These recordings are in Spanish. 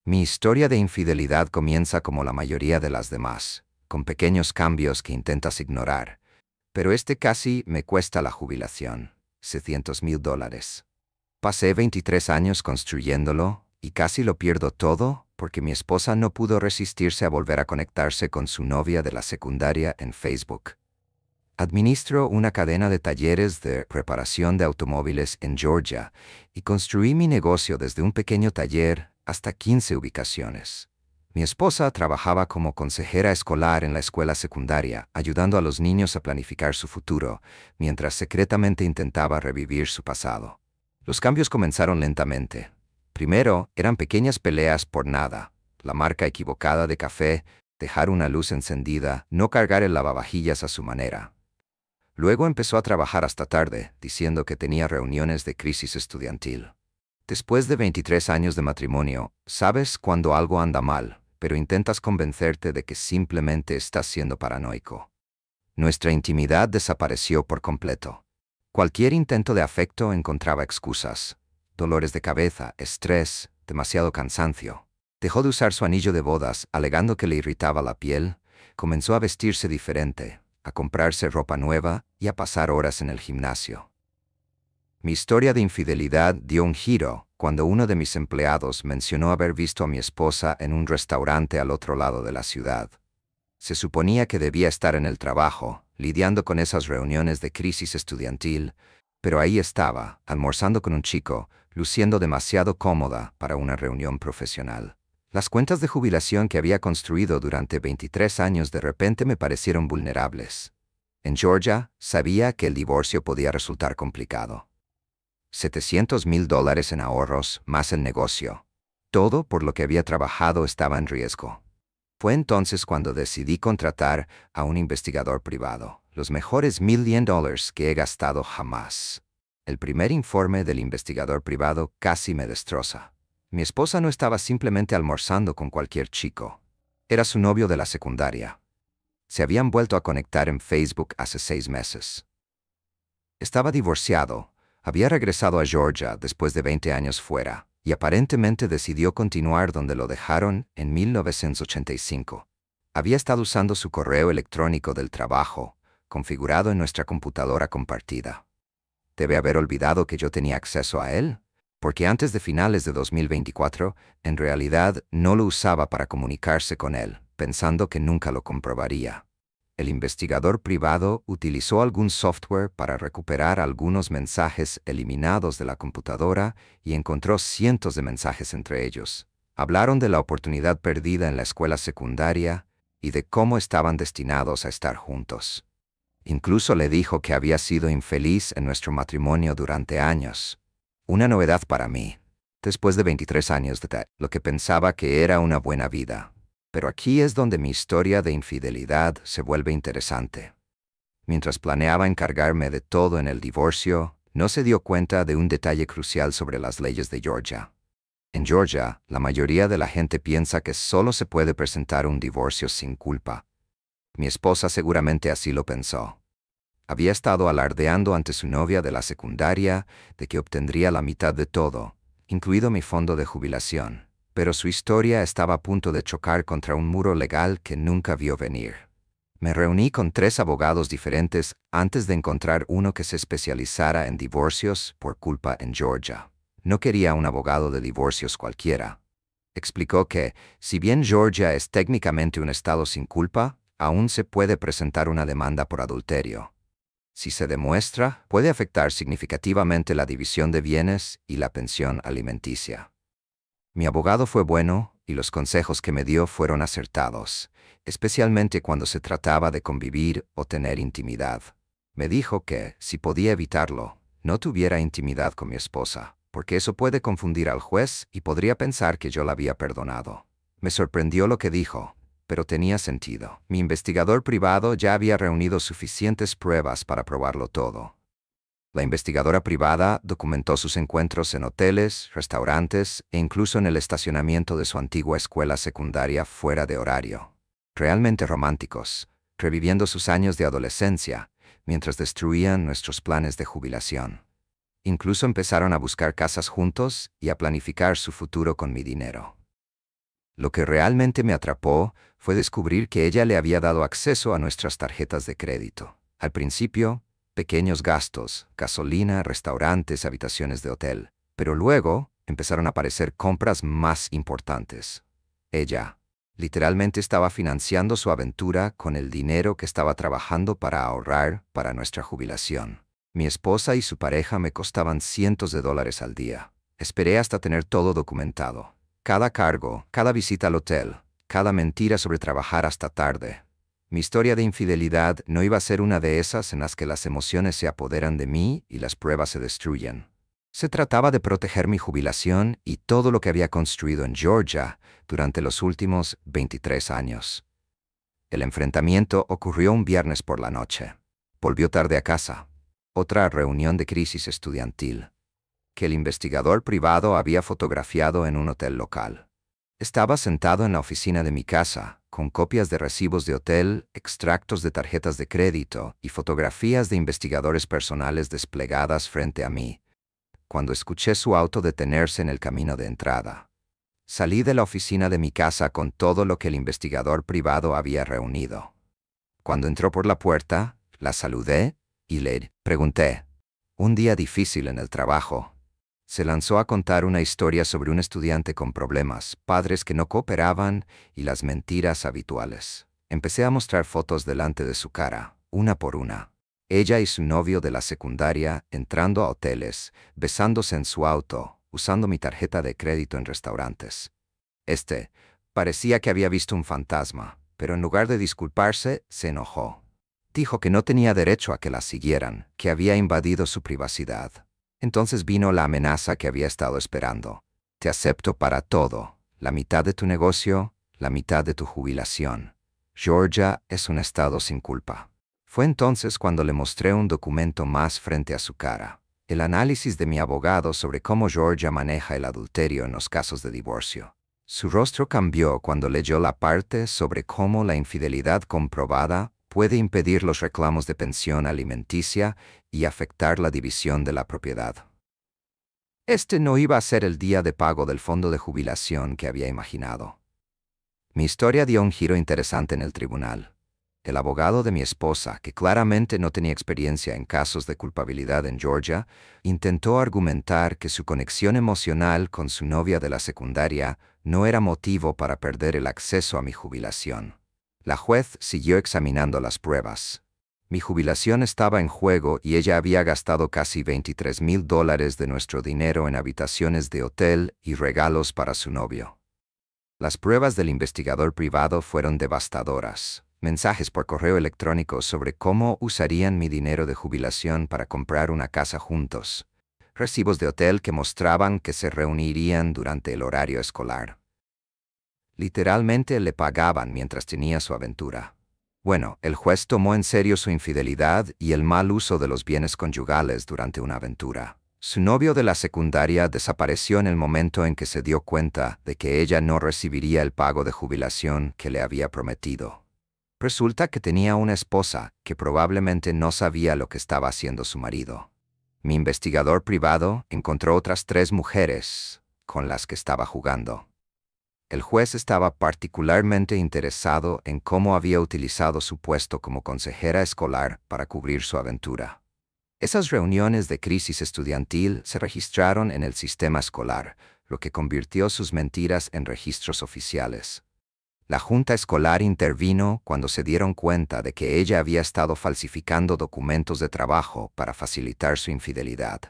Mi historia de infidelidad comienza como la mayoría de las demás, con pequeños cambios que intentas ignorar. Pero este casi me cuesta la jubilación, $700,000. Pasé 23 años construyéndolo y casi lo pierdo todo porque mi esposa no pudo resistirse a volver a conectarse con su novia de la secundaria en Facebook. Administro una cadena de talleres de reparación de automóviles en Georgia y construí mi negocio desde un pequeño taller hasta 15 ubicaciones. Mi esposa trabajaba como consejera escolar en la escuela secundaria, ayudando a los niños a planificar su futuro, mientras secretamente intentaba revivir su pasado. Los cambios comenzaron lentamente. Primero, eran pequeñas peleas por nada: la marca equivocada de café, dejar una luz encendida, no cargar el lavavajillas a su manera. Luego empezó a trabajar hasta tarde, diciendo que tenía reuniones de crisis estudiantil. Después de 23 años de matrimonio, sabes cuando algo anda mal, pero intentas convencerte de que simplemente estás siendo paranoico. Nuestra intimidad desapareció por completo. Cualquier intento de afecto encontraba excusas: dolores de cabeza, estrés, demasiado cansancio. Dejó de usar su anillo de bodas, alegando que le irritaba la piel. Comenzó a vestirse diferente, a comprarse ropa nueva y a pasar horas en el gimnasio. Mi historia de infidelidad dio un giro cuando uno de mis empleados mencionó haber visto a mi esposa en un restaurante al otro lado de la ciudad. Se suponía que debía estar en el trabajo, lidiando con esas reuniones de crisis estudiantil, pero ahí estaba, almorzando con un chico, luciendo demasiado cómoda para una reunión profesional. Las cuentas de jubilación que había construido durante 23 años de repente me parecieron vulnerables. En Georgia, sabía que el divorcio podía resultar complicado. $700,000 en ahorros, más el negocio. Todo por lo que había trabajado estaba en riesgo. Fue entonces cuando decidí contratar a un investigador privado, los mejores $1,000,000 que he gastado jamás. El primer informe del investigador privado casi me destroza. Mi esposa no estaba simplemente almorzando con cualquier chico. Era su novio de la secundaria. Se habían vuelto a conectar en Facebook hace 6 meses. Estaba divorciado, había regresado a Georgia después de 20 años fuera, y aparentemente decidió continuar donde lo dejaron en 1985. Había estado usando su correo electrónico del trabajo, configurado en nuestra computadora compartida. Debe haber olvidado que yo tenía acceso a él, porque antes de finales de 2024, en realidad no lo usaba para comunicarse con él, pensando que nunca lo comprobaría. El investigador privado utilizó algún software para recuperar algunos mensajes eliminados de la computadora y encontró cientos de mensajes entre ellos. Hablaron de la oportunidad perdida en la escuela secundaria y de cómo estaban destinados a estar juntos. Incluso le dijo que había sido infeliz en nuestro matrimonio durante años. Una novedad para mí, después de 23 años de lo que pensaba que era una buena vida. Pero aquí es donde mi historia de infidelidad se vuelve interesante. Mientras planeaba encargarme de todo en el divorcio, no se dio cuenta de un detalle crucial sobre las leyes de Georgia. En Georgia, la mayoría de la gente piensa que solo se puede presentar un divorcio sin culpa. Mi esposa seguramente así lo pensó. Había estado alardeando ante su novia de la secundaria de que obtendría la mitad de todo, incluido mi fondo de jubilación. Pero su historia estaba a punto de chocar contra un muro legal que nunca vio venir. Me reuní con 3 abogados diferentes antes de encontrar uno que se especializara en divorcios por culpa en Georgia. No quería un abogado de divorcios cualquiera. Explicó que, si bien Georgia es técnicamente un estado sin culpa, aún se puede presentar una demanda por adulterio. Si se demuestra, puede afectar significativamente la división de bienes y la pensión alimenticia. Mi abogado fue bueno y los consejos que me dio fueron acertados, especialmente cuando se trataba de convivir o tener intimidad. Me dijo que, si podía evitarlo, no tuviera intimidad con mi esposa, porque eso puede confundir al juez y podría pensar que yo la había perdonado. Me sorprendió lo que dijo, pero tenía sentido. Mi investigador privado ya había reunido suficientes pruebas para probarlo todo. La investigadora privada documentó sus encuentros en hoteles, restaurantes e incluso en el estacionamiento de su antigua escuela secundaria fuera de horario. Realmente románticos, reviviendo sus años de adolescencia, mientras destruían nuestros planes de jubilación. Incluso empezaron a buscar casas juntos y a planificar su futuro con mi dinero. Lo que realmente me atrapó fue descubrir que ella le había dado acceso a nuestras tarjetas de crédito. Al principio, pequeños gastos, gasolina, restaurantes, habitaciones de hotel. Pero luego empezaron a aparecer compras más importantes. Ella literalmente estaba financiando su aventura con el dinero que estaba trabajando para ahorrar para nuestra jubilación. Mi esposa y su pareja me costaban cientos de dólares al día. Esperé hasta tener todo documentado. Cada cargo, cada visita al hotel, cada mentira sobre trabajar hasta tarde. Mi historia de infidelidad no iba a ser una de esas en las que las emociones se apoderan de mí y las pruebas se destruyen. Se trataba de proteger mi jubilación y todo lo que había construido en Georgia durante los últimos 23 años. El enfrentamiento ocurrió un viernes por la noche. Volvió tarde a casa. Otra reunión de crisis estudiantil, que el investigador privado había fotografiado en un hotel local. Estaba sentado en la oficina de mi casa, con copias de recibos de hotel, extractos de tarjetas de crédito y fotografías de investigadores personales desplegadas frente a mí, cuando escuché su auto detenerse en el camino de entrada. Salí de la oficina de mi casa con todo lo que el investigador privado había reunido. Cuando entró por la puerta, la saludé y le pregunté: «¿Un día difícil en el trabajo?». Se lanzó a contar una historia sobre un estudiante con problemas, padres que no cooperaban y las mentiras habituales. Empecé a mostrar fotos delante de su cara, una por una. Ella y su novio de la secundaria entrando a hoteles, besándose en su auto, usando mi tarjeta de crédito en restaurantes. Parecía que había visto un fantasma, pero en lugar de disculparse, se enojó. Dijo que no tenía derecho a que la siguieran, que había invadido su privacidad. Entonces vino la amenaza que había estado esperando. «Te acepto para todo, la mitad de tu negocio, la mitad de tu jubilación. Georgia es un estado sin culpa». Fue entonces cuando le mostré un documento más frente a su cara. El análisis de mi abogado sobre cómo Georgia maneja el adulterio en los casos de divorcio. Su rostro cambió cuando leyó la parte sobre cómo la infidelidad comprobada puede impedir los reclamos de pensión alimenticia y afectar la división de la propiedad. Este no iba a ser el día de pago del fondo de jubilación que había imaginado. Mi historia dio un giro interesante en el tribunal. El abogado de mi esposa, que claramente no tenía experiencia en casos de culpabilidad en Georgia, intentó argumentar que su conexión emocional con su novia de la secundaria no era motivo para perder el acceso a mi jubilación. La juez siguió examinando las pruebas. Mi jubilación estaba en juego y ella había gastado casi $23,000 de nuestro dinero en habitaciones de hotel y regalos para su novio. Las pruebas del investigador privado fueron devastadoras. Mensajes por correo electrónico sobre cómo usarían mi dinero de jubilación para comprar una casa juntos. Recibos de hotel que mostraban que se reunirían durante el horario escolar. Literalmente le pagaban mientras tenía su aventura. Bueno, el juez tomó en serio su infidelidad y el mal uso de los bienes conyugales durante una aventura. Su novio de la secundaria desapareció en el momento en que se dio cuenta de que ella no recibiría el pago de jubilación que le había prometido. Resulta que tenía una esposa que probablemente no sabía lo que estaba haciendo su marido. Mi investigador privado encontró otras 3 mujeres con las que estaba jugando. El juez estaba particularmente interesado en cómo había utilizado su puesto como consejera escolar para cubrir su aventura. Esas reuniones de crisis estudiantil se registraron en el sistema escolar, lo que convirtió sus mentiras en registros oficiales. La junta escolar intervino cuando se dieron cuenta de que ella había estado falsificando documentos de trabajo para facilitar su infidelidad.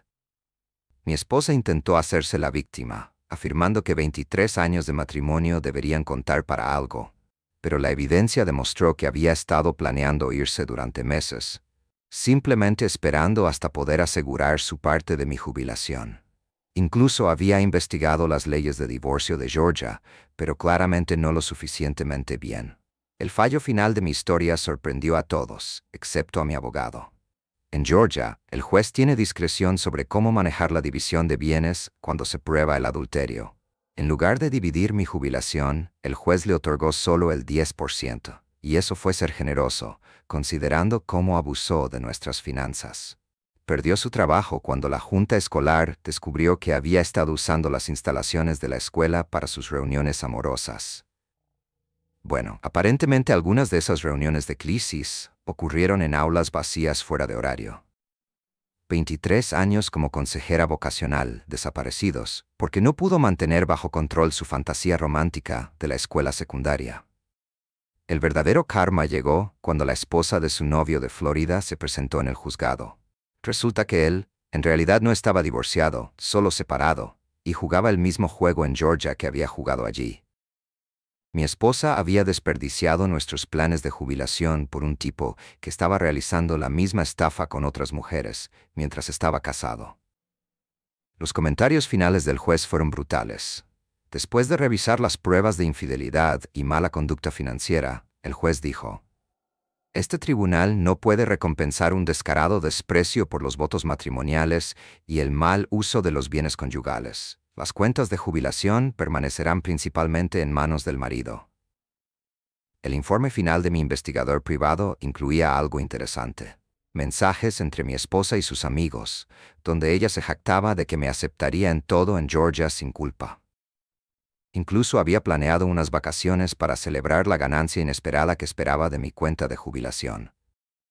Mi esposa intentó hacerse la víctima, afirmando que 23 años de matrimonio deberían contar para algo, pero la evidencia demostró que había estado planeando irse durante meses, simplemente esperando hasta poder asegurar su parte de mi jubilación. Incluso había investigado las leyes de divorcio de Georgia, pero claramente no lo suficientemente bien. El fallo final de mi historia sorprendió a todos, excepto a mi abogado. En Georgia, el juez tiene discreción sobre cómo manejar la división de bienes cuando se prueba el adulterio. En lugar de dividir mi jubilación, el juez le otorgó solo el 10%, y eso fue ser generoso, considerando cómo abusó de nuestras finanzas. perdió su trabajo cuando la junta escolar descubrió que había estado usando las instalaciones de la escuela para sus reuniones amorosas. Bueno, aparentemente algunas de esas reuniones de crisis ocurrieron en aulas vacías fuera de horario. 23 años como consejera vocacional, desaparecidos, porque no pudo mantener bajo control su fantasía romántica de la escuela secundaria. El verdadero karma llegó cuando la esposa de su novio de Florida se presentó en el juzgado. Resulta que él, en realidad, no estaba divorciado, solo separado, y jugaba el mismo juego en Georgia que había jugado allí. Mi esposa había desperdiciado nuestros planes de jubilación por un tipo que estaba realizando la misma estafa con otras mujeres mientras estaba casado. Los comentarios finales del juez fueron brutales. Después de revisar las pruebas de infidelidad y mala conducta financiera, el juez dijo: "Este tribunal no puede recompensar un descarado desprecio por los votos matrimoniales y el mal uso de los bienes conyugales. Las cuentas de jubilación permanecerán principalmente en manos del marido". El informe final de mi investigador privado incluía algo interesante. Mensajes entre mi esposa y sus amigos, donde ella se jactaba de que me aceptaría en todo en Georgia sin culpa. Incluso había planeado unas vacaciones para celebrar la ganancia inesperada que esperaba de mi cuenta de jubilación.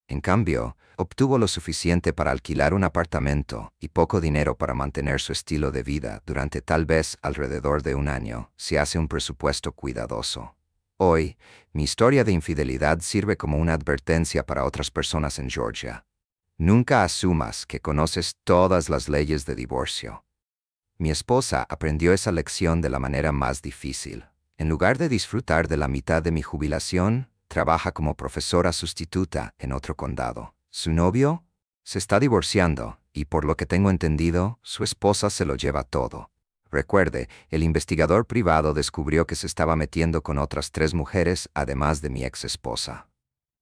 En cambio, obtuvo lo suficiente para alquilar un apartamento y poco dinero para mantener su estilo de vida durante tal vez alrededor de un año, si hace un presupuesto cuidadoso. Hoy, mi historia de infidelidad sirve como una advertencia para otras personas en Georgia. Nunca asumas que conoces todas las leyes de divorcio. Mi esposa aprendió esa lección de la manera más difícil. En lugar de disfrutar de la mitad de mi jubilación, trabaja como profesora sustituta en otro condado. Su novio se está divorciando y, por lo que tengo entendido, su esposa se lo lleva todo. Recuerde, el investigador privado descubrió que se estaba metiendo con otras 3 mujeres además de mi ex esposa.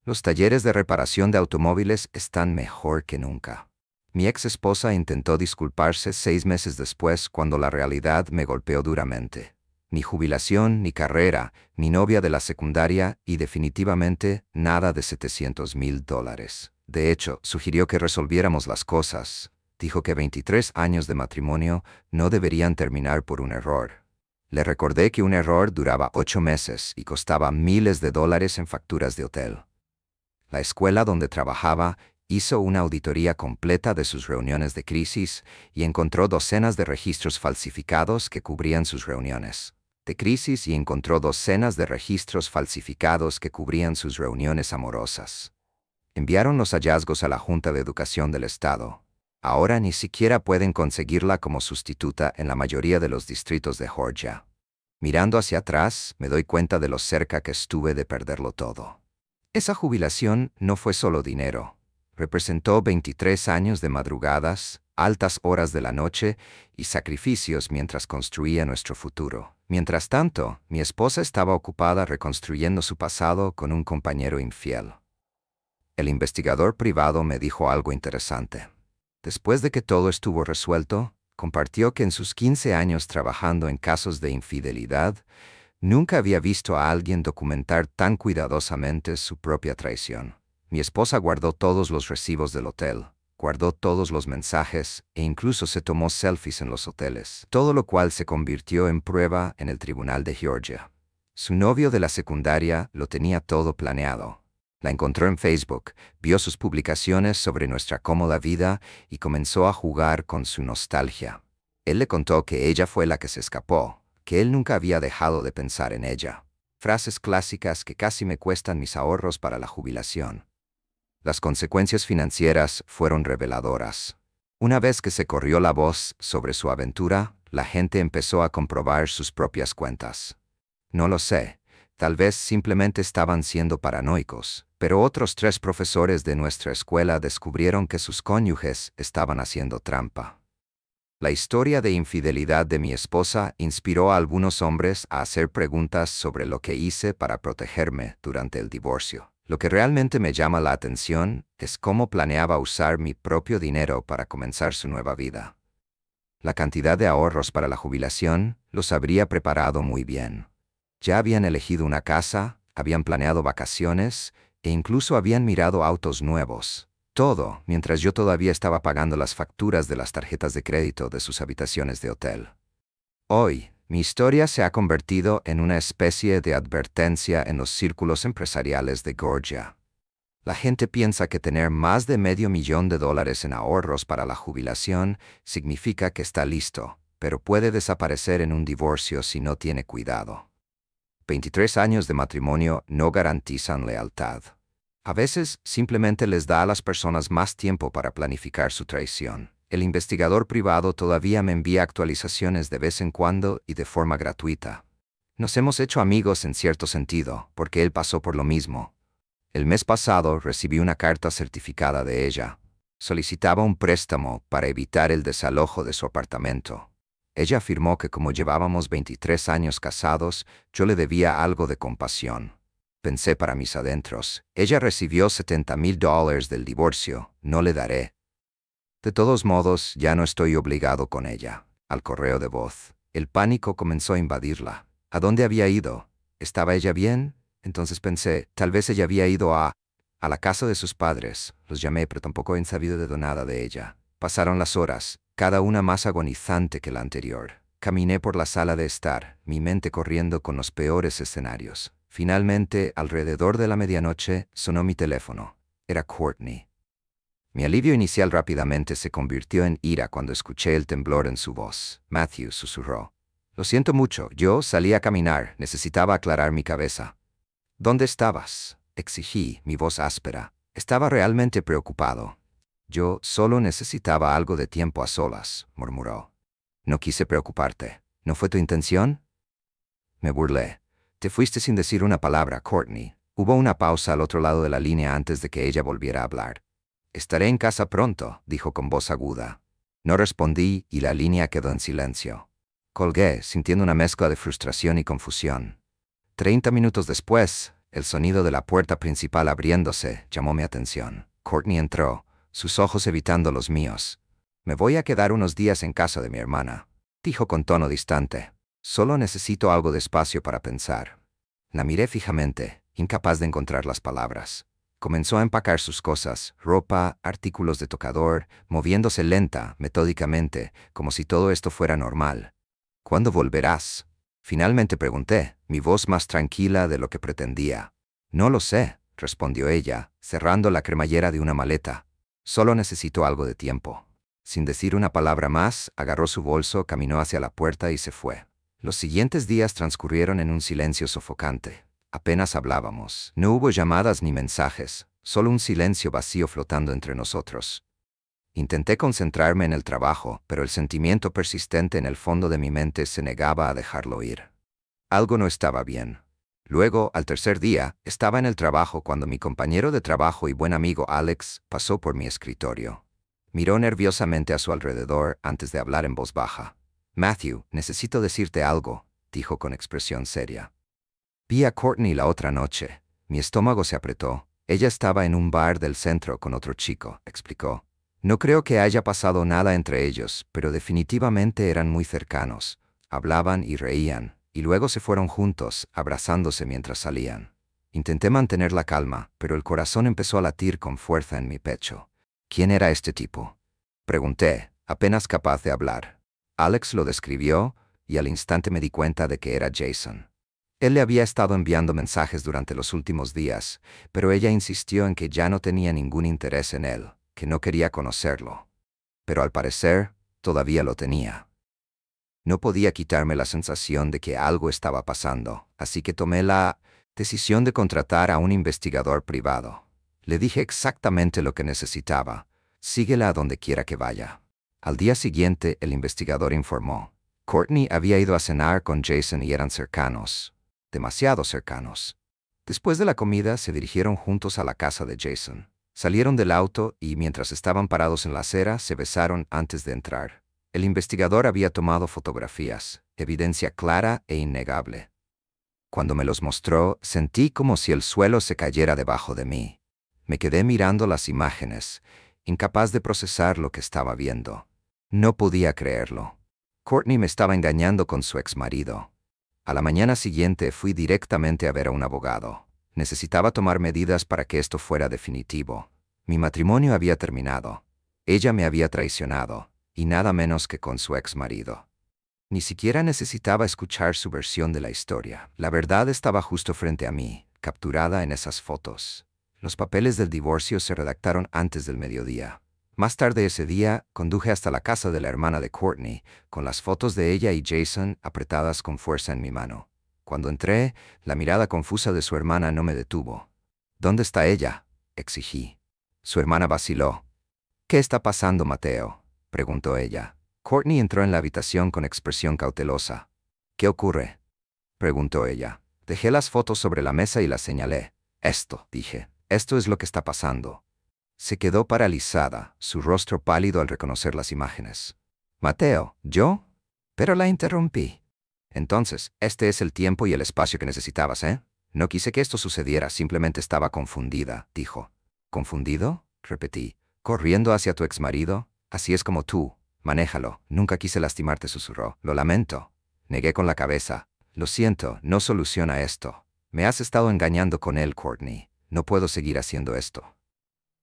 Los talleres de reparación de automóviles están mejor que nunca. Mi ex esposa intentó disculparse 6 meses después cuando la realidad me golpeó duramente. Ni jubilación, ni carrera, ni novia de la secundaria y definitivamente nada de $700,000. De hecho, sugirió que resolviéramos las cosas. Dijo que 23 años de matrimonio no deberían terminar por un error. Le recordé que un error duraba 8 meses y costaba miles de dólares en facturas de hotel. La escuela donde trabajaba hizo una auditoría completa de sus reuniones de crisis y encontró docenas de registros falsificados que cubrían sus reuniones de crisis y encontró docenas de registros falsificados que cubrían sus reuniones amorosas. Enviaron los hallazgos a la Junta de Educación del Estado. Ahora ni siquiera pueden conseguirla como sustituta en la mayoría de los distritos de Georgia. Mirando hacia atrás, me doy cuenta de lo cerca que estuve de perderlo todo. Esa jubilación no fue solo dinero. Representó 23 años de madrugadas, altas horas de la noche y sacrificios mientras construía nuestro futuro. Mientras tanto, mi esposa estaba ocupada reconstruyendo su pasado con un compañero infiel. El investigador privado me dijo algo interesante. Después de que todo estuvo resuelto, compartió que en sus 15 años trabajando en casos de infidelidad, nunca había visto a alguien documentar tan cuidadosamente su propia traición. Mi esposa guardó todos los recibos del hotel, guardó todos los mensajes e incluso se tomó selfies en los hoteles, todo lo cual se convirtió en prueba en el tribunal de Georgia. Su novio de la secundaria lo tenía todo planeado. La encontró en Facebook, vio sus publicaciones sobre nuestra cómoda vida y comenzó a jugar con su nostalgia. Él le contó que ella fue la que se escapó, que él nunca había dejado de pensar en ella. Frases clásicas que casi me cuestan mis ahorros para la jubilación. Las consecuencias financieras fueron reveladoras. Una vez que se corrió la voz sobre su aventura, la gente empezó a comprobar sus propias cuentas. No lo sé, tal vez simplemente estaban siendo paranoicos, pero otros 3 profesores de nuestra escuela descubrieron que sus cónyuges estaban haciendo trampa. La historia de infidelidad de mi esposa inspiró a algunos hombres a hacer preguntas sobre lo que hice para protegerme durante el divorcio. Lo que realmente me llama la atención es cómo planeaba usar mi propio dinero para comenzar su nueva vida. La cantidad de ahorros para la jubilación los habría preparado muy bien. Ya habían elegido una casa, habían planeado vacaciones e incluso habían mirado autos nuevos. Todo mientras yo todavía estaba pagando las facturas de las tarjetas de crédito de sus habitaciones de hotel. Hoy, mi historia se ha convertido en una especie de advertencia en los círculos empresariales de Georgia. La gente piensa que tener más de $500,000 en ahorros para la jubilación significa que está listo, pero puede desaparecer en un divorcio si no tiene cuidado. 23 años de matrimonio no garantizan lealtad. A veces simplemente les da a las personas más tiempo para planificar su traición. El investigador privado todavía me envía actualizaciones de vez en cuando y de forma gratuita. Nos hemos hecho amigos en cierto sentido, porque él pasó por lo mismo. El mes pasado recibí una carta certificada de ella. Solicitaba un préstamo para evitar el desalojo de su apartamento. Ella afirmó que como llevábamos 23 años casados, yo le debía algo de compasión. Pensé para mis adentros, ella recibió $70,000 del divorcio, no le daré. De todos modos, ya no estoy obligado con ella. Al correo de voz. El pánico comenzó a invadirla. ¿A dónde había ido? ¿Estaba ella bien? Entonces pensé, tal vez ella había ido a la casa de sus padres. Los llamé, pero tampoco he sabido de nada de ella. Pasaron las horas, cada una más agonizante que la anterior. Caminé por la sala de estar, mi mente corriendo con los peores escenarios. Finalmente, alrededor de la medianoche, sonó mi teléfono. Era Courtney. Mi alivio inicial rápidamente se convirtió en ira cuando escuché el temblor en su voz. Matthew susurró. Lo siento mucho, yo salí a caminar, necesitaba aclarar mi cabeza. ¿Dónde estabas? Exigí, mi voz áspera. Estaba realmente preocupado. Yo solo necesitaba algo de tiempo a solas, murmuró. No quise preocuparte. ¿No fue tu intención? Me burlé. Te fuiste sin decir una palabra, Courtney. Hubo una pausa al otro lado de la línea antes de que ella volviera a hablar. Estaré en casa pronto, dijo con voz aguda. No respondí y la línea quedó en silencio. Colgué, sintiendo una mezcla de frustración y confusión. 30 minutos después, el sonido de la puerta principal abriéndose llamó mi atención. Courtney entró, sus ojos evitando los míos. Me voy a quedar unos días en casa de mi hermana, dijo con tono distante. Solo necesito algo de espacio para pensar. La miré fijamente, incapaz de encontrar las palabras. Comenzó a empacar sus cosas, ropa, artículos de tocador, moviéndose lenta, metódicamente, como si todo esto fuera normal. ¿Cuándo volverás? Finalmente pregunté, mi voz más tranquila de lo que pretendía. No lo sé, respondió ella, cerrando la cremallera de una maleta. Solo necesito algo de tiempo. Sin decir una palabra más, agarró su bolso, caminó hacia la puerta y se fue. Los siguientes días transcurrieron en un silencio sofocante. Apenas hablábamos. No hubo llamadas ni mensajes, solo un silencio vacío flotando entre nosotros. Intenté concentrarme en el trabajo, pero el sentimiento persistente en el fondo de mi mente se negaba a dejarlo ir. Algo no estaba bien. Luego, al tercer día, estaba en el trabajo cuando mi compañero de trabajo y buen amigo Alex pasó por mi escritorio. Miró nerviosamente a su alrededor antes de hablar en voz baja. Matthew, necesito decirte algo, dijo con expresión seria. Vi a Courtney la otra noche. Mi estómago se apretó. Ella estaba en un bar del centro con otro chico, explicó. No creo que haya pasado nada entre ellos, pero definitivamente eran muy cercanos. Hablaban y reían, y luego se fueron juntos, abrazándose mientras salían. Intenté mantener la calma, pero el corazón empezó a latir con fuerza en mi pecho. ¿Quién era este tipo? Pregunté, apenas capaz de hablar. Alex lo describió, y al instante me di cuenta de que era Jason. Él le había estado enviando mensajes durante los últimos días, pero ella insistió en que ya no tenía ningún interés en él, que no quería conocerlo. Pero al parecer, todavía lo tenía. No podía quitarme la sensación de que algo estaba pasando, así que tomé la decisión de contratar a un investigador privado. Le dije exactamente lo que necesitaba. Síguela a donde quiera que vaya. Al día siguiente, el investigador informó. Courtney había ido a cenar con Jason y eran cercanos. Demasiado cercanos. Después de la comida, se dirigieron juntos a la casa de Jason. Salieron del auto y, mientras estaban parados en la acera, se besaron antes de entrar. El investigador había tomado fotografías, evidencia clara e innegable. Cuando me los mostró, sentí como si el suelo se cayera debajo de mí. Me quedé mirando las imágenes, incapaz de procesar lo que estaba viendo. No podía creerlo. Courtney me estaba engañando con su exmarido. A la mañana siguiente fui directamente a ver a un abogado. Necesitaba tomar medidas para que esto fuera definitivo. Mi matrimonio había terminado. Ella me había traicionado, y nada menos que con su ex marido. Ni siquiera necesitaba escuchar su versión de la historia. La verdad estaba justo frente a mí, capturada en esas fotos. Los papeles del divorcio se redactaron antes del mediodía. Más tarde ese día, conduje hasta la casa de la hermana de Courtney, con las fotos de ella y Jason apretadas con fuerza en mi mano. Cuando entré, la mirada confusa de su hermana no me detuvo. «¿Dónde está ella?», exigí. Su hermana vaciló. «¿Qué está pasando, Mateo?», preguntó ella. Courtney entró en la habitación con expresión cautelosa. «¿Qué ocurre?», preguntó ella. Dejé las fotos sobre la mesa y las señalé. «Esto», dije, «esto es lo que está pasando». Se quedó paralizada, su rostro pálido al reconocer las imágenes. «Mateo, ¿yo?», pero la interrumpí. «Entonces, este es el tiempo y el espacio que necesitabas, ¿eh? No quise que esto sucediera, simplemente estaba confundida», dijo. «¿Confundido?», repetí. «¿Corriendo hacia tu exmarido? Así es como tú. Manéjalo. Nunca quise lastimarte», susurró. «Lo lamento». Negué con la cabeza. «Lo siento, no soluciona esto. Me has estado engañando con él, Courtney. No puedo seguir haciendo esto».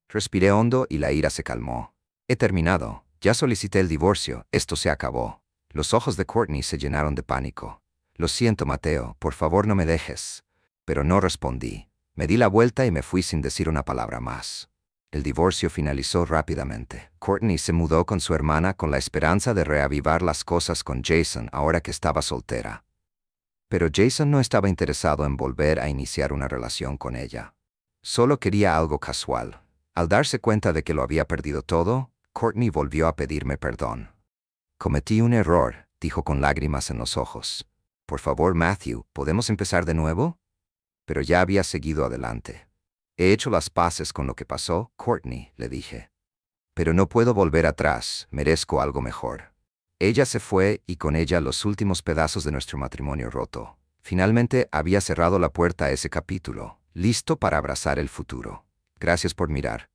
Respiré hondo y la ira se calmó. «He terminado. Ya solicité el divorcio. Esto se acabó». Los ojos de Courtney se llenaron de pánico. «Lo siento, Mateo. Por favor, no me dejes». Pero no respondí. Me di la vuelta y me fui sin decir una palabra más. El divorcio finalizó rápidamente. Courtney se mudó con su hermana con la esperanza de reavivar las cosas con Jason ahora que estaba soltera. Pero Jason no estaba interesado en volver a iniciar una relación con ella. Solo quería algo casual. Al darse cuenta de que lo había perdido todo, Courtney volvió a pedirme perdón. «Cometí un error», dijo con lágrimas en los ojos. «Por favor, Matthew, ¿podemos empezar de nuevo?». Pero ya había seguido adelante. «He hecho las paces con lo que pasó, Courtney», le dije. «Pero no puedo volver atrás, merezco algo mejor». Ella se fue y con ella los últimos pedazos de nuestro matrimonio roto. Finalmente había cerrado la puerta a ese capítulo, listo para abrazar el futuro. Gracias por mirar.